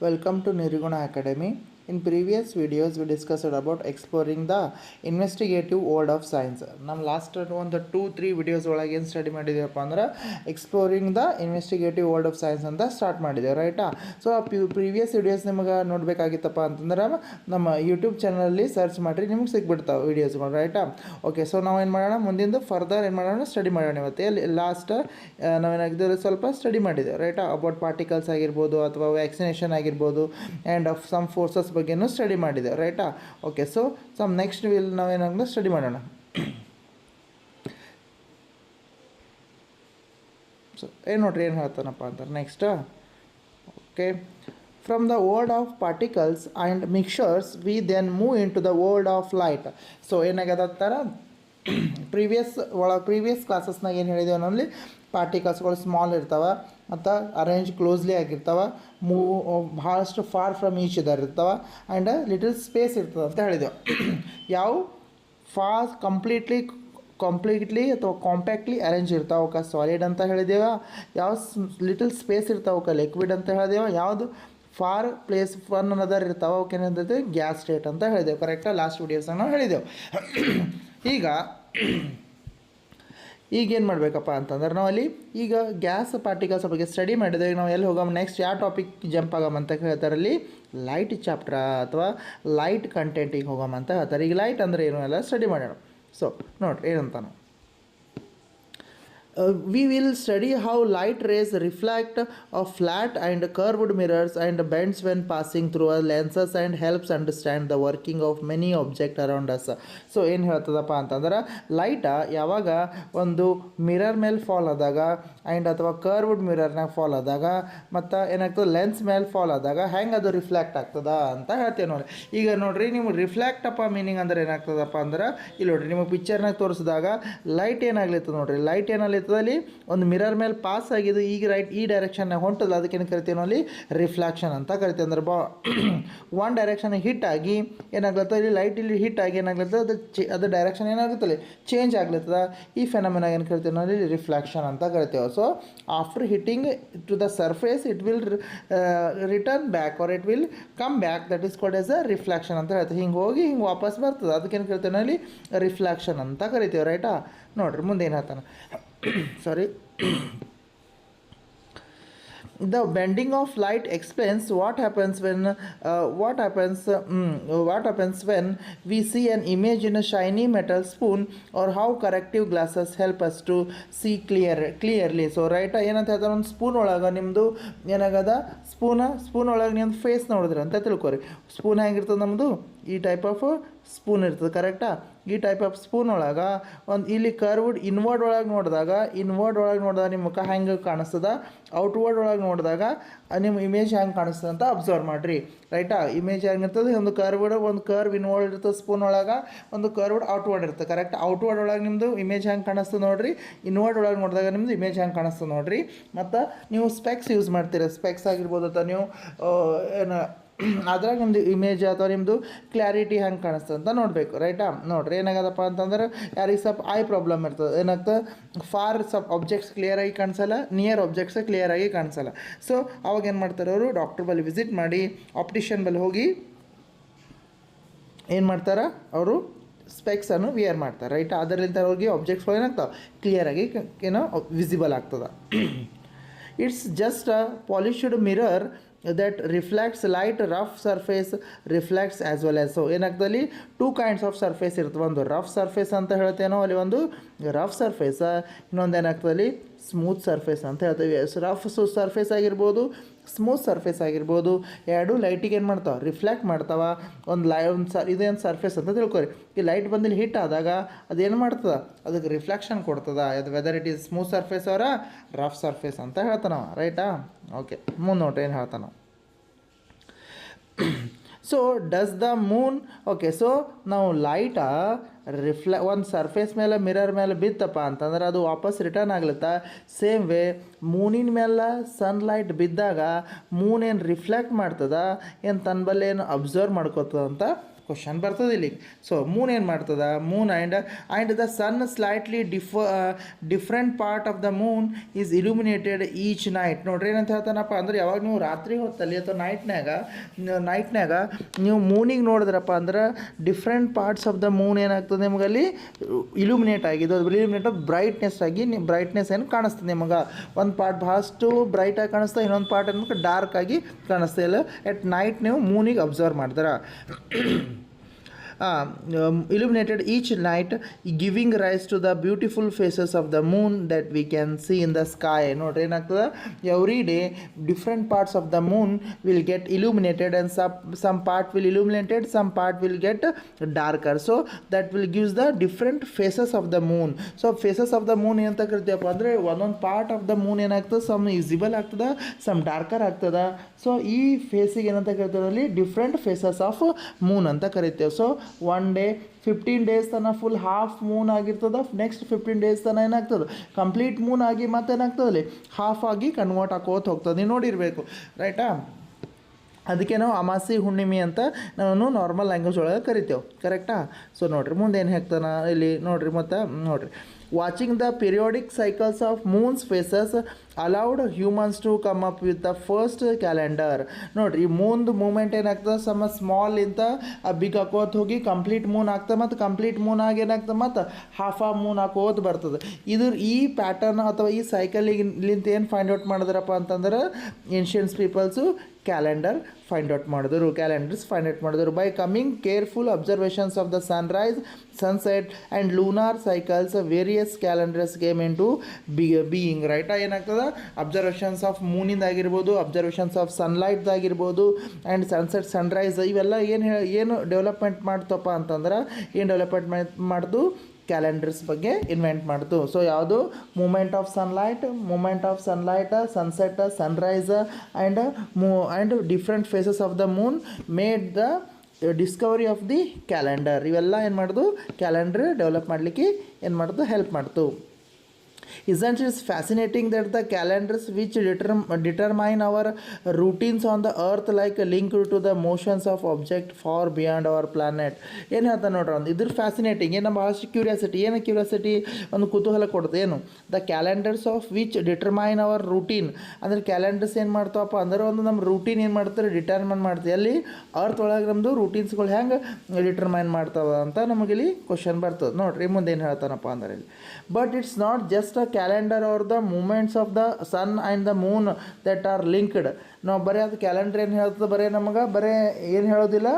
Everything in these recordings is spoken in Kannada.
Welcome to Niriguna Academy. In previous videos, we discussed about exploring the investigative world of science. ನಮ್ಮ ಲಾಸ್ಟ್ ಒಂದು 2-3 ವಿಡಿಯೋಸ್ ಒಳಗೆ ಏನು ಸ್ಟಡಿ ಮಾಡಿದ್ದೀವಪ್ಪ ಅಂದ್ರೆ exploring the investigative world of science ಅಂತ ಸ್ಟಾರ್ಟ್ ಮಾಡಿದ್ದೇವೆ ರೈಟಾ. ಸೊ ಆ ಪ್ರೀವಿಯಸ್ ವಿಡಿಯೋಸ್ ನಿಮಗೆ ನೋಡಬೇಕಾಗಿತ್ತಪ್ಪ ಅಂತಂದ್ರೆ ನಮ್ಮ ಯೂಟ್ಯೂಬ್ ಚಾನಲಲ್ಲಿ ಸರ್ಚ್ ಮಾಡಿರಿ, ನಿಮ್ಗೆ ಸಿಕ್ಬಿಡ್ತಾವೆ ವೀಡಿಯೋಸ್ಗಳು ರೈಟಾ. ಓಕೆ, ಸೊ ನಾವು ಏನು ಮಾಡೋಣ, ಮುಂದಿಂದ ಫರ್ದರ್ ಏನು ಮಾಡೋಣ, ಸ್ಟಡಿ ಮಾಡೋಣ. ಇವತ್ತು ಲಾಸ್ಟ್ ನಾವೇನಾಗಿದ್ದರೆ ಸ್ವಲ್ಪ ಸ್ಟಡಿ ಮಾಡಿದ್ದೇವೆ ರೈಟಾ. ಅಬೌಟ್ ಪಾರ್ಟಿಕಲ್ಸ್ ಆಗಿರ್ಬೋದು ಅಥವಾ ವ್ಯಾಕ್ಸಿನೇಷನ್ ಆಗಿರ್ಬೋದು ಆ್ಯಂಡ್ ಆಫ್ ಸಮ್ ಫೋರ್ಸಸ್ ಬಗ್ಗೆನೂ ಸ್ಟಡಿ ಮಾಡಿದೆ ರೈಟಾ. ಓಕೆ, ಸೊ ನೆಕ್ಸ್ಟ್ ನಾವೇನಾಗ ಸ್ಟಡಿ ಮಾಡೋಣ. ಸೊ ಏನು ನೋಡ್ರಿ ಏನು ಹೇಳ್ತಾನಪ್ಪ ಅಂತಾರೆ next. Okay, from the world of particles and mixers we then move into the world of light. So ಏನಾಗತ್ತರ ಪ್ರೀವಿಯಸ್ ಕ್ಲಾಸಸ್ನಾಗ ಏನು ಹೇಳಿದೆವು ನಮ್ಮಲ್ಲಿ, ಪಾರ್ಟಿಕಲ್ಸ್ಗಳು ಸ್ಮಾಲ್ ಇರ್ತಾವೆ ಮತ್ತು ಅರೇಂಜ್ ಕ್ಲೋಸ್ಲಿ ಆಗಿರ್ತಾವೆ, ಭಾಳಷ್ಟು ಫಾರ್ ಫ್ರಮ್ ಈಚ್ ಇದರ್ ಇರ್ತಾವೆ ಆ್ಯಂಡ್ ಲಿಟಲ್ ಸ್ಪೇಸ್ ಇರ್ತದೆ ಅಂತ ಹೇಳಿದೆವು. ಯಾವ ಕಂಪ್ಲೀಟ್ಲಿ ಅಥವಾ ಕಾಂಪ್ಯಾಕ್ಟ್ಲಿ ಅರೇಂಜ್ ಇರ್ತಾವೆ ಅವಕ್ಕೆ ಸಾಲಿಡ್ ಅಂತ ಹೇಳಿದೆವು. ಯಾವ ಲಿಟಲ್ ಸ್ಪೇಸ್ ಇರ್ತಾವೆ ಅವಕ್ಕೆ ಲಿಕ್ವಿಡ್ ಅಂತ ಹೇಳಿದೆವು. ಯಾವುದು ಫಾರ್ ಪ್ಲೇಸ್ ಒನ್ ಅನ್ನೋದರ್ ಇರ್ತಾವೆ ಅವಕ್ಕೆ ಏನಂತೈತೆ ಗ್ಯಾಸ್ ಸ್ಟೇಟ್ ಅಂತ ಹೇಳಿದೆವು. ಕರೆಕ್ಟಾಗಿ ಲಾಸ್ಟ್ ವಿಡಿಯೋಸ್ನಾಗ ನಾವು ಹೇಳಿದೆವು. ಈಗೇನು ಮಾಡಬೇಕಪ್ಪ ಅಂತಂದ್ರೆ ನಾವು ಅಲ್ಲಿ ಈಗ ಗ್ಯಾಸ್ ಪಾರ್ಟಿಕಲ್ಸ್ ಬಗ್ಗೆ ಸ್ಟಡಿ ಮಾಡಿದೆ. ನಾವು ಎಲ್ಲಿ ಹೋಗಮ್ಮ, ನೆಕ್ಸ್ಟ್ ಯಾವ ಟಾಪಿಕ್ ಜಂಪ್ ಆಗಮ್ಮ ಅಂತ ಹೇಳ್ತಾರೆ, ಅಲ್ಲಿ ಲೈಟ್ ಚಾಪ್ಟರ್ ಅಥವಾ ಲೈಟ್ ಕಂಟೆಂಟಿಗೆ ಹೋಗಮ್ಮ ಅಂತ ಹೇಳ್ತಾರೆ. ಈಗ ಲೈಟ್ ಅಂದರೆ ಏನು ಎಲ್ಲ ಸ್ಟಡಿ ಮಾಡೋಣ. ಸೊ ನೋಡ್ರಿ ಏನಂತಾನೆ, we will study how light rays reflect of flat and curved mirrors and bends when passing through our lenses and helps understand the working of many objects around us. So ಏನು ಹೇಳ್ತದಪ್ಪ ಅಂತಂದ್ರೆ, ಲೈಟ ಯಾವಾಗ ಒಂದು ಮಿರರ್ ಮೇಲೆ ಫಾಲ್ ಆದಾಗ ಆ್ಯಂಡ್ ಅಥವಾ ಕರ್ವ್ಡ್ ಮಿರರ್ನಾಗ ಫಾಲ್ ಆದಾಗ ಮತ್ತು ಏನಾಗ್ತದೆ ಲೆನ್ಸ್ ಮೇಲೆ ಫಾಲ್ ಆದಾಗ ಹೆಂಗೆ ಅದು ರಿಫ್ಲೆಕ್ಟ್ ಆಗ್ತದ ಅಂತ ಹೇಳ್ತೇವೆ ನೋಡಿ. ಈಗ ನೋಡಿರಿ, ನಿಮ್ಗೆ ರಿಫ್ಲೆಕ್ಟ್ ಅಪ್ಪ ಮೀನಿಂಗ್ ಅಂದ್ರೆ ಏನಾಗ್ತದಪ್ಪ ಅಂದ್ರೆ, ಇಲ್ಲಿ ನೋಡಿರಿ ನಿಮಗೆ ಪಿಕ್ಚರ್ನಾಗ ತೋರಿಸಿದಾಗ ಲೈಟ್ ಏನಾಗ್ಲಿತ್ತದ ನೋಡಿರಿ, ಲೈಟ್ ಏನಾಗ್ಲಿತ್ತದ ಅಲ್ಲಿ ಒಂದು ಮಿರರ್ ಮೇಲೆ ಪಾಸ್ ಆಗಿದ್ದು ಈಗ ರೈಟ್ ಈ ಡೈರೆಕ್ಷನ್ನಾಗ ಹೊಂಟದ, ಅದಕ್ಕೇನು ಕರಿತೀವಿ ನಾವು ಅಲ್ಲಿ ರಿಫ್ಲೆಕ್ಷನ್ ಅಂತ ಕರಿತೀವಿ. ಅಂದ್ರೆ ಒನ್ ಡೈರೆಕ್ಷನ್ ಹಿಟ್ ಆಗಿ ಏನಾಗ್ಲತ್ತ, ಇಲ್ಲಿ ಲೈಟ್ ಇಲ್ಲಿ ಹಿಟ್ ಆಗಿ ಏನಾಗ್ಲತ್ತದ ಅದು ಡೈರೆಕ್ಷನ್ ಏನಾಗುತ್ತಲ್ಲಿ ಚೇಂಜ್ ಆಗ್ಲತ್ತದ. ಈ ಫೆನಮಿನ ಏನು ಕರಿತೀವಿ ನಾವು ಇಲ್ಲಿ ರಿಫ್ಲೆಕ್ಷನ್ ಅಂತ ಕರಿತೇವೆ. So after hitting to the surface it will return back or it will come back, that is called as a reflection ಅಂತ ಹೇಳ್ತೀವಿ. ಹಿಂಗೆ ಹೋಗಿ ಹಿಂಗೆ ವಾಪಸ್ ಬರ್ತದೆ, ಅದಕ್ಕೇನು ಕರಿತೀವಿ ನಾವು ಇಲ್ಲಿ ರಿಫ್ಲೆಕ್ಷನ್ ಅಂತ ಕರಿತೀವಿ ರೈಟಾ. ನೋಡಿರಿ ಮುಂದೆ ಏನು ಹೇಳ್ತಾನೆ, sorry. The bending of light explains what happens when we see an image in a shiny metal spoon, or how corrective glasses help us to see clearly. So right ಏನಂತ ಹೇಳ್ತಾರೆ, ಒಂದು ಸ್ಪೂನ್ ಒಳಗೆ ನಿಮ್ಮದು ಏನಾಗದ ಸ್ಪೂನ್ ಒಳಗೆ ನಿಮ್ಮದು ಫೇಸ್ ನೋಡಿದ್ರಿ ಅಂತ ತಿಳ್ಕೊರಿ. ಸ್ಪೂನ್ ಹೆಂಗಿರ್ತದೆ ನಮ್ಮದು, ಈ ಟೈಪ್ ಆಫ್ ಸ್ಪೂನ್ ಇರ್ತದೆ ಕರೆಕ್ಟಾ. ಈ ಟೈಪ್ ಆಫ್ ಸ್ಪೂನ್ ಒಳಗೆ ಒಂದು ಇಲ್ಲಿ ಕರ್ವ್ಡ್ ಇನ್ವರ್ಡ್ ಒಳಗೆ ನೋಡಿದಾಗ ನಿಮ್ಮ ಮುಖ ಹೆಂಗೆ ಕಾಣಿಸ್ತದ, ಔಟ್ವರ್ಡ್ ಒಳಗೆ ನೋಡಿದಾಗ ನಿಮ್ಮ ಇಮೇಜ್ ಹೆಂಗೆ ಕಾಣಿಸ್ತದೆ ಅಂತ ಅಬ್ಸರ್ವ್ ಮಾಡಿರಿ ರೈಟಾ. ಇಮೇಜ್ ಹೆಂಗಿರ್ತದೆ, ಒಂದು ಕರ್ವ್ ಇನ್ವರ್ಡ್ ಇರ್ತದೆ ಸ್ಪೂನ್ ಒಳಗೆ, ಒಂದು ಕರ್ವ್ಡ್ ಔಟ್ವರ್ಡ್ ಇರ್ತದೆ ಕರೆಕ್ಟ್. ಔಟ್ವರ್ಡ್ ಒಳಗೆ ನಿಮ್ಮದು ಇಮೇಜ್ ಹೆಂಗೆ ಕಾಣಿಸ್ತದೆ ನೋಡಿರಿ, ಇನ್ವರ್ಡ್ ಒಳಗೆ ನೋಡಿದಾಗ ನಿಮ್ಮದು ಇಮೇಜ್ ಹೆಂಗೆ ಕಾಣಿಸ್ತದೆ ನೋಡಿರಿ. ಮತ್ತು ನೀವು ಸ್ಪೆಕ್ಸ್ ಯೂಸ್ ಮಾಡ್ತೀರ, ಸ್ಪೆಕ್ಸ್ ಆಗಿರ್ಬೋದು ಅಥವಾ ನೀವು ಏನು ಅದ್ರಾಗ ನಿಮ್ಮದು ಇಮೇಜ್ ಅಥವಾ ನಿಮ್ಮದು ಕ್ಲಾರಿಟಿ ಹೆಂಗೆ ಕಾಣಿಸ್ತದೆ ಅಂತ ನೋಡಬೇಕು ರೈಟಾ. ನೋಡಿರಿ ಏನಾಗದಪ್ಪ ಅಂತಂದ್ರೆ, ಯಾರಿಗೆ ಸ್ವಲ್ಪ ಐ ಪ್ರಾಬ್ಲಮ್ ಇರ್ತದೆ, ಏನಾಗ್ತದೆ ಫಾರ್ ಆಬ್ಜೆಕ್ಟ್ಸ್ ಕ್ಲಿಯರಾಗಿ ಕಾಣಿಸಲ್ಲ, ನಿಯರ್ ಆಬ್ಜೆಕ್ಟ್ಸ್ ಕ್ಲಿಯರಾಗಿ ಕಾಣಿಸಲ್ಲ. ಸೊ ಅವಾಗ ಏನು ಮಾಡ್ತಾರೆ ಅವರು, ಡಾಕ್ಟರ್ ಬಳಿ ವಿಸಿಟ್ ಮಾಡಿ, ಆಪ್ಟಿಷಿಯನ್ ಬಳಿ ಹೋಗಿ ಏನು ಮಾಡ್ತಾರೆ ಅವರು, ಸ್ಪೆಕ್ಸನ್ನು ವಿಯರ್ ಮಾಡ್ತಾರೆ ರೈಟ್. ಅದರಿಂದ ಅವ್ರಿಗೆ ಆಬ್ಜೆಕ್ಟ್ಸ್ಗಳು ಏನಾಗ್ತಾವೆ ಕ್ಲಿಯರಾಗಿ ಏನೋ ವಿಸಿಬಲ್ ಆಗ್ತದೆ. It's just a polished mirror that reflects light. Rough surface reflects as well as. So ಏನಾಗ್ತದಲ್ಲಿ ಟೂ ಕೈಂಡ್ಸ್ ಆಫ್ ಸರ್ಫೇಸ್ ಇರ್ತವೆ, ಒಂದು ರಫ್ ಸರ್ಫೇಸ್ ಅಂತ ಹೇಳ್ತೇನೋ ಅಲ್ಲಿ ಒಂದು ರಫ್ ಸರ್ಫೇಸ್, ಇನ್ನೊಂದು ಏನಾಗ್ತದಲ್ಲಿ ಸ್ಮೂತ್ ಸರ್ಫೇಸ್ ಅಂತ ಹೇಳ್ತೀವಿ. ರಫ್ ಸರ್ಫೇಸ್ ಆಗಿರ್ಬೋದು, ಸ್ಮೂತ್ ಸರ್ಫೇಸ್ ಆಗಿರ್ಬೋದು, ಎರಡು ಲೈಟಿಗೆ ಏನು ಮಾಡ್ತಾವೆ ರಿಫ್ಲೆಕ್ಟ್ ಮಾಡ್ತಾವೆ. ಇದೇನು ಸರ್ಫೇಸ್ ಅಂತ ತಿಳ್ಕೊರಿ. ಈ ಲೈಟ್ ಬಂದಿಲ್ಲಿ ಹಿಟ್ ಆದಾಗ ಅದೇನು ಮಾಡ್ತದೆ, ಅದಕ್ಕೆ ರಿಫ್ಲೆಕ್ಷನ್ ಕೊಡ್ತದೆ. ಅದು whether it is smooth surface ಅವರ ರಫ್ ಸರ್ಫೇಸ್ ಅಂತ ಹೇಳ್ತಾನವ ರೈಟಾ. ಓಕೆ, ಮುಂದೆ ನೋಡ್ರಿ ಏನು ಹೇಳ್ತಾನ. So does the Moon, okay, so ನಾವು ಲೈಟ ಒಂದು ಸರ್ಫೇಸ್ ಮೇಲೆ ಮಿರರ್ ಮೇಲೆ ಬಿತ್ತಪ್ಪ ಅಂತಂದ್ರೆ ಅದು ವಾಪಸ್ ರಿಟರ್ನ್ ಆಗ್ಲತ್ತಾ. ಸೇಮ್ ವೇ ಮೂನಿನ ಮೇಲೆ ಸನ್ಲೈಟ್ ಬಿದ್ದಾಗ ಮೂನ್ ಏನು ರಿಫ್ಲೆಕ್ಟ್ ಮಾಡ್ತದ, ಏನು ತನ್ನ ಬಲ್ಲಿ ಏನು ಅಬ್ಸರ್ವ್ ಮಾಡ್ಕೋತದ ಅಂತ ಕ್ವಶನ್ ಬರ್ತದೆ ಇಲ್ಲಿ. ಸೊ ಮೂನ್ ಏನು ಮಾಡ್ತದ, moon and the sun slightly different part of the moon is illuminated each night. ನೋಡ್ರಿ ಏನಂತ ಹೇಳ್ತಾನಪ್ಪ ಅಂದ್ರೆ, ಯಾವಾಗ ನೀವು ರಾತ್ರಿ ಹೊತ್ತಲ್ಲಿ ಅಥವಾ ನೈಟ್ನ್ಯಾಗ ನೀವು ಮೂನಿಗೆ ನೋಡಿದ್ರಪ್ಪ ಅಂದ್ರೆ different parts of the Moon ಏನಾಗ್ತದೆ ನಿಮಗಲ್ಲಿ ಇಲ್ಯುಮಿನೇಟ್ ಆಗಿದೆ. ಅದು ಇಲ್ಯುಮಿನೇಟ್ ಬ್ರೈಟ್ನೆಸ್ ಆಗಿ ಬ್ರೈಟ್ನೆಸ್ ಏನು ಕಾಣಿಸ್ತದೆ ನಿಮಗೆ. ಒಂದು ಪಾರ್ಟ್ ಭಾಳಷ್ಟು ಬ್ರೈಟಾಗಿ ಕಾಣಿಸ್ತದೆ, ಇನ್ನೊಂದು ಪಾರ್ಟ್ ಏನಕ್ಕೆ ಡಾರ್ಕ್ ಆಗಿ ಕಾಣಿಸ್ತಾ ಇಲ್ಲ. ಎಟ್ ನೈಟ್ ನೀವು ಮೂನಿಗೆ ಅಬ್ಸರ್ವ್ ಮಾಡ್ತಾರೆ. illuminated each night, giving rise to the beautiful faces of the moon that we can see in the sky. ನೋಡ್ರಿ ಏನಾಗ್ತದೆ, every day different parts of the Moon will get illuminated and some part will illuminated, some part will get darker. So that will gives the different faces of the moon. So faces of the moon ಏನಂತ ಕರಿತೀವಪ್ಪ ಅಂದರೆ, ಒಂದೊಂದು ಪಾರ್ಟ್ ಆಫ್ ದ ಮೂನ್ ಏನಾಗ್ತದೆ, ಸಮ್ ವಿಸಿಬಲ್ ಆಗ್ತದೆ, ಸಮ್ ಡಾರ್ಕರ್ ಆಗ್ತದೆ. ಸೊ ಈ ಫೇಸಿಗೆ ಏನಂತ ಕರಿತೀವಿ ಅಲ್ಲಿ ಡಿಫ್ರೆಂಟ್ ಫೇಸಸ್ ಆಫ್ ಮೂನ್ ಅಂತ ಕರಿತೇವೆ. ಸೊ ಒನ್ ಡೇ 15 ಡೇಸ್ ತನಕ ಫುಲ್ ಹಾಫ್ ಮೂನ್ ಆಗಿರ್ತದೆ. ನೆಕ್ಸ್ಟ್ 15 ಡೇಸ್ ತನಕ ಏನಾಗ್ತದೆ, ಕಂಪ್ಲೀಟ್ ಮೂನ್ ಆಗಿ ಮತ್ತೆ ಏನಾಗ್ತದೆ ಅಲ್ಲಿ ಹಾಫ್ ಆಗಿ ಕನ್ವರ್ಟ್ ಆಕೋತ ಹೋಗ್ತದೆ. ನೀವು ನೋಡಿರಬೇಕು, ರೈಟಾ? ಅದಕ್ಕೆ ನಾವು ಅಮಾಸಿ ಹುಣ್ಣಿಮೆ ಅಂತ ನಾವು ನಾರ್ಮಲ್ ಲ್ಯಾಂಗ್ವೇಜ್ ಒಳಗೆ ಕರಿತೇವೆ, ಕರೆಕ್ಟಾ? ಸೊ ನೋಡಿರಿ ಮುಂದೆ ಏನು ಹೇಳ್ತಾನೆ ಇಲ್ಲಿ ನೋಡಿರಿ. ಮತ್ತು ನೋಡಿರಿ, watching the periodic cycles of moons phases allowed humans to come up with the first calendar. ನೋಡಿರಿ, ಈ ಮೂನ್ದು ಮೂಮೆಂಟ್ ಏನಾಗ್ತದೆ, ಸಮ ಸ್ಮಾಲ್ ಇಂತ ಬಿಗ್ ಹಾಕೋತ ಹೋಗಿ ಕಂಪ್ಲೀಟ್ ಮೂನ್ ಆಗ್ತದೆ, ಮತ್ತು ಕಂಪ್ಲೀಟ್ ಮೂನ್ ಆಗಿ ಏನಾಗ್ತದೆ ಮತ್ತು ಹಾಫ್ ಆಫ್ ಮೂನ್ ಹಾಕೋತ ಬರ್ತದೆ. ಈ ಪ್ಯಾಟರ್ನ್ ಅಥವಾ ಈ ಸೈಕಲಿಂತ ಏನು ಫೈಂಡ್ ಔಟ್ ಮಾಡಿದ್ರಪ್ಪ ಅಂತಂದ್ರೆ, ancients peoples calendars find out ಮಾಡಿದ್ರು by coming careful observations of the sunrise, sunset and lunar cycles. Various calendars came into being. ರೈಟಾ? ಏನಾಗ್ತದೆ, ಅಬ್ಸರ್ವೇಷನ್ಸ್ ಆಫ್ ಮೂನಿಂದ ಆಗಿರ್ಬೋದು, ಅಬ್ಸರ್ವೇಷನ್ಸ್ ಆಫ್ ಸನ್ಲೈಟ್ದಾಗಿರ್ಬೋದು, ಆ್ಯಂಡ್ ಸನ್ಸೆಟ್, ಸನ್ರೈಸ್, ಇವೆಲ್ಲ ಏನು ಡೆವಲಪ್ಮೆಂಟ್ ಮಾಡ್ತಪ್ಪ ಅಂತಂದ್ರೆ, ಏನು ಡೆವಲಪ್ಮೆಂಟ್ ಮಾಡ್ದು, ಕ್ಯಾಲೆಂಡರ್ಸ್ ಬಗ್ಗೆ ಇನ್ವೆಂಟ್ ಮಾಡ್ತು. ಸೊ ಯಾವುದು, movement of sunlight, sunset, sunrise and different phases of the moon made the discovery of the calendar. ಇವೆಲ್ಲ ಏನು ಮಾಡ್ದು, ಕ್ಯಾಲೆಂಡರ್ ಡೆವಲಪ್ ಮಾಡಲಿಕ್ಕೆ ಏನು ಮಾಡ್ದು, ಹೆಲ್ಪ್ ಮಾಡ್ತು. Isn't it fascinating that the calendars which determine our routines on the earth like linked to the motions of object far beyond our planet? ಏನು ಹೇಳ್ತಾ ನೋಡ್ರಿ, ಒಂದು ಇದ್ರ ಫ್ಯಾಸಿನೇಟಿಂಗ್, ಏನು ಭಾಳಷ್ಟು ಕ್ಯೂರಿಯಾಸಿಟಿ ಒಂದು ಕುತೂಹಲ ಕೊಡುತ್ತೆ. ಏನು, the calendars of which determine our routine. ಅಂದರೆ ಕ್ಯಾಲೆಂಡರ್ಸ್ ಏನು ಮಾಡ್ತಾವಪ್ಪ ಅಂದ್ರೆ, ಒಂದು ನಮ್ಮ ರೂಟೀನ್ ಏನು ಮಾಡ್ತಾರೆ, ಡಿಟರ್ಮೈನ್ ಮಾಡ್ತೀವಿ. ಅಲ್ಲಿ ಅರ್ತ್ ಒಳಗೆ ನಮ್ಮದು ರೂಟೀನ್ಸ್ಗಳು ಹೆಂಗೆ ಡಿಟರ್ಮೈನ್ ಮಾಡ್ತಾವ ಅಂತ ನಮಗಿಲ್ಲಿ ಕ್ವಶನ್ ಬರ್ತದೆ. ನೋಡಿರಿ ಮುಂದೆ ಏನು ಹೇಳ್ತಾನಪ್ಪ ಅಂದ್ರೆ ಇಲ್ಲಿ, but it's not just a calendar or the movements of the sun and the moon that are linked. ನಾವು ಬರೀ ಅದು ಕ್ಯಾಲೆಂಡರ್ ಏನು ಹೇಳ್ತದೆ, ಬರೀ ಏನು ಹೇಳೋದಿಲ್ಲ,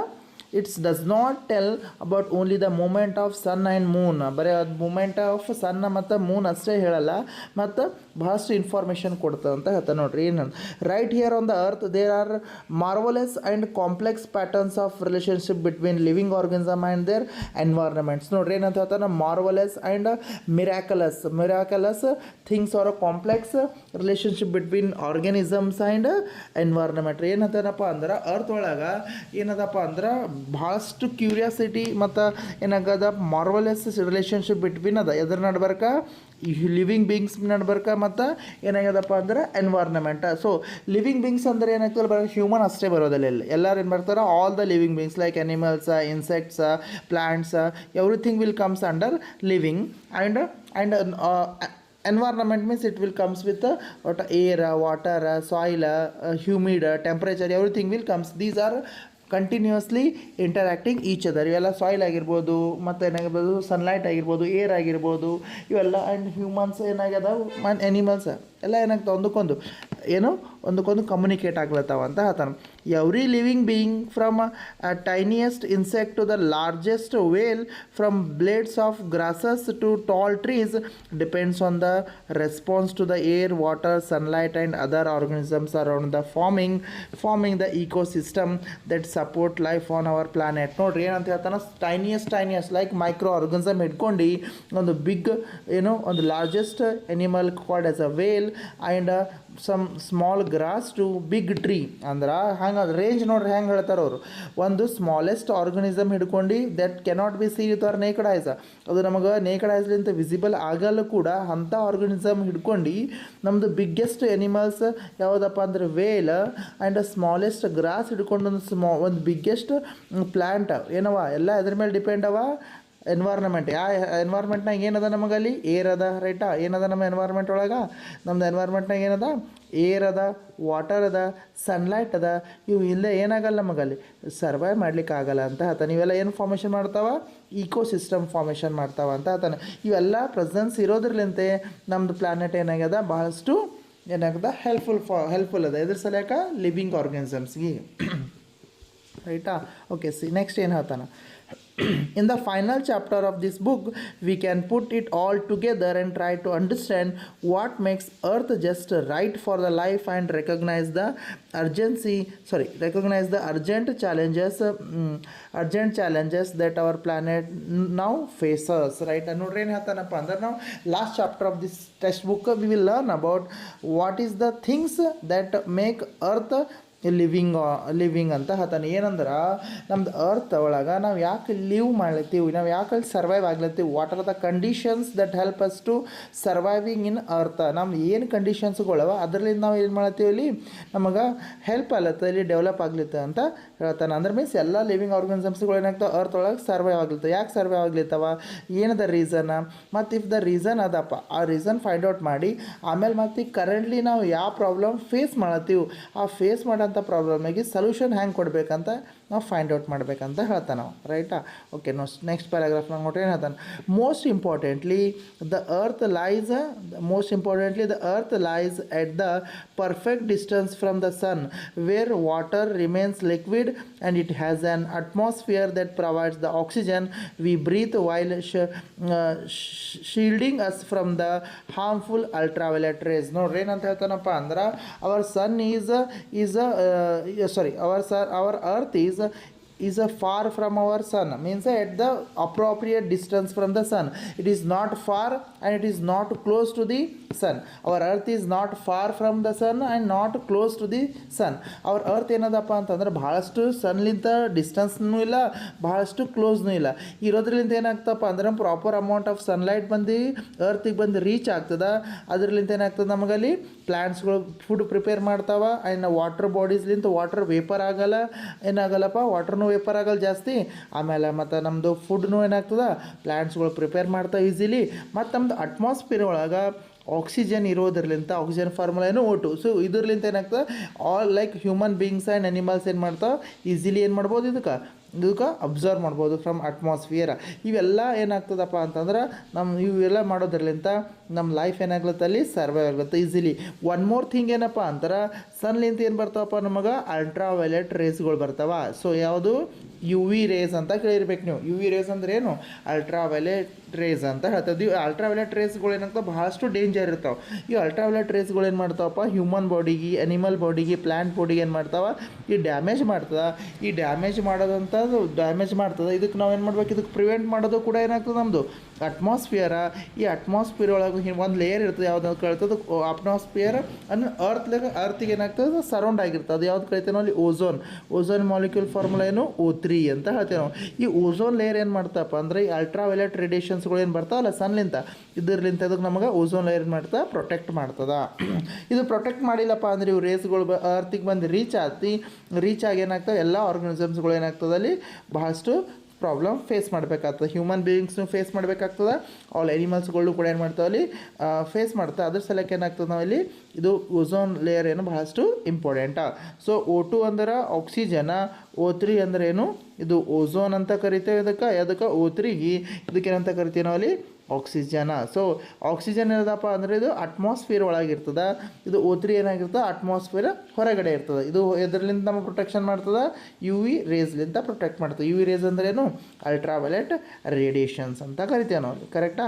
it's does not tell about only the movement of sun and moon. ಬರೀ ಅದು ಮೂಮೆಂಟ್ ಆಫ್ ಸನ್ ಮತ್ತು ಮೂನ್ ಅಷ್ಟೇ ಹೇಳಲ್ಲ, ಮತ್ತು ಭಾಳಷ್ಟು ಇನ್ಫಾರ್ಮೇಷನ್ ಕೊಡ್ತದೆ ಅಂತ ಹೇಳ್ತಾರೆ. ನೋಡ್ರಿ ಏನು, right here on the earth there are marvellous and complex patterns of relationship between living organism and their environments. ನೋಡ್ರಿ ಏನಂತ ಹೇಳ್ತಾರೆ, marvellous and miraculous things are complex relationship between organisms and environment. ಏನಂತೇನಪ್ಪ ಅಂದ್ರೆ, ಅರ್ತ್ ಒಳಗೆ ಏನದಪ್ಪ ಅಂದ್ರೆ ಭಾಳಷ್ಟು ಕ್ಯೂರಿಯಾಸಿಟಿ ಮತ್ತು ಏನಾಗದ ಮಾರ್ವಲೆಸ್ ರಿಲೇಷನ್ಶಿಪ್ ಬಿಟ್ವೀನ್ ಅದ ಎದ್ರ ನಡ್ಬರ್ಕ, ಲಿವಿಂಗ್ ಬೀಯಿಂಗ್ಸ್ ನಡ್ಬರ್ಕ ಮತ್ತು ಏನಾಗ್ಯದಪ್ಪ ಅಂದ್ರೆ ಎನ್ವೈರ್ನ್ಮೆಂಟ್. ಸೊ ಲಿವಿಂಗ್ ಬೀಯಿಂಗ್ಸ್ ಅಂದರೆ ಏನಾಗ್ತದೆ, ಬರೋ ಹ್ಯೂಮನ್ ಅಷ್ಟೇ ಬರೋದಿಲ್ಲ, ಇಲ್ಲಿ ಎಲ್ಲರೂ ಏನು ಬರ್ತಾರೆ, all the living beings like animals, insects, plants, everything will comes under living. And environment means it will comes with what air, water, soil, humid, temperature, everything will comes. These are continuously interacting each other. ಇವೆಲ್ಲ ಸಾಯಿಲ್ ಆಗಿರ್ಬೋದು, ಮತ್ತು ಏನಾಗಿರ್ಬೋದು, ಸನ್ಲೈಟ್ ಆಗಿರ್ಬೋದು, ಏರ್ ಆಗಿರ್ಬೋದು, ಇವೆಲ್ಲ ಆ್ಯಂಡ್ ಹ್ಯೂಮನ್ಸ್ ಏನಾಗ್ಯದ, ಎನಿಮಲ್ಸ್ ಎಲ್ಲ ಏನಾಗ್ತಾವೆ, ಒಂದಕ್ಕೊಂದು ಕಮ್ಯುನಿಕೇಟ್ ಆಗ್ಲತ್ತಾವ ಅಂತ ಹೇಳ್ತಾನೆ. Every living being from tiniest insect to the largest whale, from blades of grasses to tall trees, depends on the response to the air, water, sunlight and other organisms around the forming the ecosystem that support life on our planet. ನೋಡ್ರಿ ಏನಂತ ಹೇಳ್ತಾನೆ, ಟೈನಿಯಸ್ಟ್ ಲೈಕ್ ಮೈಕ್ರೋ ಆರ್ಗನಿಸಮ್ ಇಟ್ಕೊಂಡು ಒಂದು ಬಿಗ್ ಒಂದು largest animal called as a whale and some small grass to big tree ಅಂದ್ರೆ ಹಂಗೆ ರೇಂಜ್ ನೋಡ್ರಿ ಹೆಂಗೆ ಹೇಳ್ತಾರೆ ಅವರು, ಒಂದು ಸ್ಮಾಲೆಸ್ಟ್ ಆರ್ಗನಿಸಮ್ ಹಿಡ್ಕೊಂಡು that cannot be see with our naked eyes, ಅದು ನಮಗೆ ನೇಕಡ್ ಐಸ್ಲಿಂತ ವಿಸಿಬಲ್ ಆಗಲ್ಲ ಕೂಡ ಅಂಥ ಆರ್ಗನಿಸಮ್ ಹಿಡ್ಕೊಂಡು ನಮ್ಮದು ಬಿಗ್ಗೆಸ್ಟ್ ಎನಿಮಲ್ಸ್ ಯಾವುದಪ್ಪ ಅಂದ್ರೆ ವೇಲ್ ಆ್ಯಂಡ್ ಸ್ಮಾಲೆಸ್ಟ್ ಗ್ರಾಸ್ ಹಿಡ್ಕೊಂಡು ಒಂದು ಬಿಗ್ಗೆಸ್ಟ್ ಪ್ಲ್ಯಾಂಟ್ ಏನವ ಎಲ್ಲ ಅದ್ರ ಮೇಲೆ ಡಿಪೆಂಡ್ ಅವ ಎನ್ವೈರ್ನಮೆಂಟ್. ಎನ್ವೈರ್ಮೆಂಟ್ನಾಗ ಏನದ ನಮಗಲ್ಲಿ ಏರ್ ಅದ ರೈಟಾ, ಏನದ ನಮ್ಮ ಎನ್ವೈರ್ಮೆಂಟ್ ಒಳಗೆ, ನಮ್ದು ಎನ್ವೈರ್ಮೆಂಟ್ನಾಗ ಏನದ ಏರ್ ಅದ, ವಾಟರ್ ಅದ, ಸನ್ಲೈಟ್ ಅದ, ಇವು ಇಲ್ಲೇ ಏನಾಗಲ್ಲ ನಮಗಲ್ಲಿ ಸರ್ವೈವ್ ಮಾಡ್ಲಿಕ್ಕೆ ಆಗಲ್ಲ ಅಂತ ಹೇಳ್ತಾನೆ. ಇವೆಲ್ಲ ಏನು ಫಾರ್ಮೇಷನ್ ಮಾಡ್ತಾವ, ಈಕೋಸಿಸ್ಟಮ್ ಫಾರ್ಮೇಷನ್ ಮಾಡ್ತಾವ ಅಂತ ಹೇಳ್ತಾನೆ. ಇವೆಲ್ಲ ಪ್ರೆಸೆನ್ಸ್ ಇರೋದ್ರಲಿಂತೆ ನಮ್ಮದು ಪ್ಲ್ಯಾನೆಟ್ ಏನಾಗ್ಯದ ಭಾಳಷ್ಟು ಏನಾಗ್ಯದ ಹೆಲ್ಪ್ಫುಲ್ ಅದ ಇದ್ರ ಸಲಕ ಲಿವಿಂಗ್ ಆರ್ಗನಿಸಮ್ಸ್ಗೆ ರೈಟಾ. ಓಕೆ ಸಿ ನೆಕ್ಸ್ಟ್ ಏನು ಹೇಳ್ತಾನೆ, in the final chapter of this book we can put it all together and try to understand what makes earth just right for the life and recognize the urgent challenges that our planet now faces, right. ನೋಡ್ರಿ ಏನು ಹೇಳ್ತಾನಪ್ಪ ಅಂದ್ರೆ, ನಾವು last chapter of this text book we will learn about what is the things that make earth living ಅಂತ ಹೇಳ್ತಾನೆ. ಏನಂದ್ರೆ ನಮ್ದು ಅರ್ತ್ ಒಳಗೆ ನಾವು ಯಾಕೆ ಲಿವ್ ಮಾಡ್ಲತ್ತೀವಿ, ನಾವು ಯಾಕೆ ಸರ್ವೈವ್ ಆಗ್ಲತ್ತೀವಿ, what are the conditions that help us to surviving in earth. ನಮ್ಮ ಏನು ಕಂಡೀಷನ್ಸ್ಗಳವ ಅದರಲ್ಲಿಂದ ನಾವು ಏನು ಮಾಡ್ತೀವಿ ಇಲ್ಲಿ ನಮಗೆ ಹೆಲ್ಪ್ ಆಗ್ಲತ್ತ, ಇಲ್ಲಿ ಡೆವಲಪ್ ಆಗ್ಲಿತ್ತ ಅಂತ ಹೇಳ್ತಾನೆ. ಅಂದ್ರೆ ಮೀನ್ಸ್ ಎಲ್ಲ ಲಿವಿಂಗ್ ಆರ್ಗನಿಸಮ್ಸ್ಗಳು ಏನಾಗ್ತಾವೆ ಅರ್ತ್ ಒಳಗೆ ಸರ್ವೈವ್ ಆಗ್ಲಿತ್ತು. ಯಾಕೆ ಸರ್ವೈವ್ ಆಗ್ಲಿತ್ತವ, ಏನದ ರೀಸನ್, ಮತ್ತು ಇಫ್ ದ ರೀಸನ್ ಅದಪ್ಪ ಆ ರೀಸನ್ ಫೈಂಡ್ ಔಟ್ ಮಾಡಿ ಆಮೇಲೆ ಮತ್ತು ಕರೆಂಟ್ಲಿ ನಾವು ಯಾವ ಪ್ರಾಬ್ಲಮ್ ಫೇಸ್ ಮಾಡತ್ತೀವಿ ಆ ಫೇಸ್ ಮಾಡೋ ಪ್ರಾಬ್ಲಮಿಗೆ ಸೊಲ್ಯೂಷನ್ ಹೆಂಗೆ ಕೊಡಬೇಕಂತ ನಾವು ಫೈಂಡ್ ಔಟ್ ಮಾಡಬೇಕಂತ ಹೇಳ್ತಾನೆ ನಾವು ರೈಟಾ. ಓಕೆ ನೆಕ್ಸ್ಟ್ ಪ್ಯಾರಾಗ್ರಾಫ್ನಾಗ ನೋಡ್ರಿ ಏನು ಹೇಳ್ತಾನೆ, most importantly the earth lies at the perfect distance from the sun where water remains liquid and it has an atmosphere that provides the oxygen we breathe while shielding us from the harmful ultraviolet rays. ನೋಡ್ರಿ ಏನಂತ ಹೇಳ್ತಾನಪ್ಪ ಅಂದ್ರೆ, our sun our earth is far from our sun, means at the appropriate distance from the sun. It is not far and it is not close to the sun. Our earth is not far from the sun and not close to the sun. Our earth ಏನದಪ್ಪ ಅಂತಂದ್ರೆ ಭಾಳಷ್ಟು ಸನ್ಲಿಂತ ಡಿಸ್ಟೆನ್ಸ್ನೂ ಇಲ್ಲ, ಭಾಳಷ್ಟು ಕ್ಲೋಸ್ನೂ ಇಲ್ಲ. ಇರೋದ್ರಲಿಂದ ಏನಾಗ್ತಪ್ಪ ಅಂದ್ರೆ ಪ್ರಾಪರ್ ಅಮೌಂಟ್ ಆಫ್ ಸನ್ಲೈಟ್ ಬಂದು ಅರ್ತಿಗೆ ಬಂದು ರೀಚ್ ಆಗ್ತದೆ. ಅದರಲ್ಲಿಂದ ಏನಾಗ್ತದೆ ನಮಗಲ್ಲಿ ಪ್ಲ್ಯಾಂಟ್ಸ್ಗಳು ಫುಡ್ ಪ್ರಿಪೇರ್ ಮಾಡ್ತಾವೆ. ಆ್ಯಂಡ್ ವಾಟರ್ ಬಾಡೀಸ್ಲಿಂತ ವಾಟರ್ ವೇಪರ್ ಆಗಲ್ಲ, ಏನಾಗಲ್ಲಪ್ಪ ವಾಟರ್ನೂ ವೇಪರ್ ಆಗಲ್ಲ ಜಾಸ್ತಿ. ಆಮೇಲೆ ಮತ್ತು ನಮ್ಮದು ಫುಡ್ನೂ ಏನಾಗ್ತದೆ ಪ್ಲ್ಯಾಂಟ್ಸ್ಗಳು ಪ್ರಿಪೇರ್ ಮಾಡ್ತಾವೆ ಈಸಿಲಿ. ಮತ್ತು ನಮ್ಮದು ಅಟ್ಮಾಸ್ಫಿಯರ್ ಒಳಗೆ ಆಕ್ಸಿಜನ್ ಇರೋದ್ರಲಿಂತ ಆಕ್ಸಿಜನ್ ಫಾರ್ಮುಲಾ ಏನು O2. ಸೊ ಇದ್ರಲಿಂತ ಏನಾಗ್ತದೆ all like human beings and animals ಏನು ಮಾಡ್ತಾವೆ ಈಸಿಲಿ ಏನು ಮಾಡ್ಬೋದು ಇದಕ್ಕೆ ಅಬ್ಸರ್ವ್ ಮಾಡ್ಬೋದು ಫ್ರಮ್ ಅಟ್ಮಾಸ್ಫಿಯರ್. ಇವೆಲ್ಲ ಏನಾಗ್ತದಪ್ಪ ಅಂತಂದ್ರೆ ಇವೆಲ್ಲ ಮಾಡೋದ್ರಲಿಂತ ನಮ್ಮ ಲೈಫ್ ಏನಾಗ್ಲತ್ತ ಅಲ್ಲಿ ಸರ್ವೈವ್ ಆಗ್ಲತ್ತ ಈಸಿಲಿ. ಒನ್ ಮೋರ್ ಥಿಂಗ್ ಏನಪ್ಪ ಅಂದ್ರೆ, ಸನ್ಲಿಂತ ಏನು ಬರ್ತಾವಪ್ಪ ನಮಗೆ ಅಲ್ಟ್ರಾವೈಲೆಟ್ ರೇಸ್ಗಳು ಬರ್ತಾವ. ಸೊ ಯಾವುದು UV ರೇಸ್ ಅಂತ ಕೇಳಿರ್ಬೇಕು ನೀವು. UV ರೇಸ್ ಅಂದ್ರೆ ಏನು, ಅಲ್ಟ್ರಾವೈಲೆಟ್ ರೇಸ್ ಅಂತ ಹೇಳ್ತದೆ. ಅಲ್ಟ್ರಾವೈಲೆಟ್ ರೇಸ್ಗಳು ಏನಾಗ್ತಾವೆ ಭಾಳಷ್ಟು ಡೇಂಜರ್ ಇರ್ತಾವೆ. ಈ ಅಲ್ಟ್ರಾವೈಲೆಟ್ ರೇಸ್ಗಳು ಏನು ಮಾಡ್ತಾವಪ್ಪ ಹ್ಯೂಮನ್ ಬಾಡಿಗೆ, ಅನಿಮಲ್ ಬಾಡಿಗೆ, ಪ್ಲ್ಯಾಂಟ್ ಬಾಡಿಗೆ ಏನು ಮಾಡ್ತಾವೆ ಈ ಡ್ಯಾಮೇಜ್ ಮಾಡ್ತದೆ. ಈ ಡ್ಯಾಮೇಜ್ ಮಾಡ್ತದೆ. ಇದಕ್ಕೆ ನಾವು ಏನು ಮಾಡ್ಬೇಕು, ಇದಕ್ಕೆ ಪ್ರಿವೆಂಟ್ ಮಾಡೋದು ಕೂಡ ಏನಾಗ್ತದೆ ನಮ್ಮದು ಅಟ್ಮಾಸ್ಫಿಯರ. ಈ ಅಟ್ಮಾಸ್ಫಿಯರ್ ಒಳಗೆ ಒಂದು ಲೇಯರ್ ಇರ್ತದೆ, ಯಾವ್ದು ಕಳ್ತದೆ ಅಟ್ಮಾಸ್ಫಿಯರ್ ಅಂದ್ರೆ ಅರ್ತಿಗೆ ಏನಾಗ್ತದೆ ಸರೌಂಡ್ ಆಗಿರ್ತದೆ. ಅದು ಯಾವ್ದು ಕಳಿತೇವೆ ನಾವು ಅಲ್ಲಿ ಓಝೋನ್ ಮಾಲಿಕ್ಯೂಲ್ ಫಾರ್ಮುಲಾ ಏನು O3 ಅಂತ ಹೇಳ್ತೇವೆ ನಾವು. ಈ ಓಝೋನ್ ಲೇಯರ್ ಏನು ಮಾಡ್ತಪ್ಪ ಅಂದರೆ ಈ ಅಲ್ಟ್ರಾವೈಲೆಟ್ ರೇಡಿಯೇಷನ್ಸ್ಗಳು ಏನು ಬರ್ತಾವಲ್ಲ ಸನ್ಲಿಂತ, ಇದರ್ಲಿಂತ ಅದಕ್ಕೆ ನಮಗೆ ಓಝೋನ್ ಲೇಯರ್ ಏನು ಮಾಡ್ತಾ ಪ್ರೊಟೆಕ್ಟ್ ಮಾಡ್ತದೆ. ಇದು ಪ್ರೊಟೆಕ್ಟ್ ಮಾಡಿಲ್ಲಪ್ಪ ಅಂದರೆ ಇವು ರೇಸ್ಗಳು ಅರ್ತಿಗೆ ಬಂದು ರೀಚ್ ಆಗಿ ಏನಾಗ್ತವೆ ಎಲ್ಲ ಆರ್ಗನಿಸಮ್ಸ್ಗಳು ಏನಾಗ್ತದೆ ಅಲ್ಲಿ ಭಾಳಷ್ಟು ಪ್ರಾಬ್ಲಮ್ ಫೇಸ್ ಮಾಡಬೇಕಾಗ್ತದೆ. ಹ್ಯೂಮನ್ ಬೀಯಿಂಗ್ಸ್ನು ಫೇಸ್ ಮಾಡಬೇಕಾಗ್ತದೆ, ಆಲ್ ಎನಿಮಲ್ಸ್ಗಳು ಕೂಡ ಏನು ಮಾಡ್ತಾವೆ ಅಲ್ಲಿ ಫೇಸ್ ಮಾಡ್ತಾ. ಅದ್ರ ಸಲಕ್ಕೆ ಏನಾಗ್ತದೆ ನಾವಲ್ಲಿ ಇದು ಓಝೋನ್ ಲೇಯರ್ ಏನು ಭಾಳಷ್ಟು ಇಂಪಾರ್ಟೆಂಟಾ. ಸೊ O2 ಅಂದ್ರೆ ಆಕ್ಸಿಜನ, O3 ಅಂದ್ರೆ ಏನು ಇದು ಓಝೋನ್ ಅಂತ ಕರಿತೇವೆ. ಅದಕ್ಕೆ O3ಗೆ ಇದಕ್ಕೇನಂತ ಕರಿತೀವಿ ನಾವಲ್ಲಿ ಆಕ್ಸಿಜನ. ಸೊ ಆಕ್ಸಿಜನ್ ಏನದಪ್ಪ ಅಂದರೆ ಇದು ಅಟ್ಮಾಸ್ಫಿಯರ್ ಒಳಗಿರ್ತದೆ. ಇದು O3 ಏನಾಗಿರ್ತದೆ ಅಟ್ಮಾಸ್ಫಿಯರ್ ಹೊರಗಡೆ ಇರ್ತದೆ. ಇದು ಎದ್ರಲಿಂದ ನಮ್ಮ ಪ್ರೊಟೆಕ್ಷನ್ ಮಾಡ್ತದೆ, UV ರೇಸ್ಲಿಂದ ಪ್ರೊಟೆಕ್ಟ್ ಮಾಡ್ತದೆ. UV ರೇಸ್ ಅಂದ್ರೆ ಏನು ಅಲ್ಟ್ರಾವೈಲೆಟ್ ರೇಡಿಯೇಷನ್ಸ್ ಅಂತ ಕರಿತೇವೆ ನಾವು, ಕರೆಕ್ಟಾ.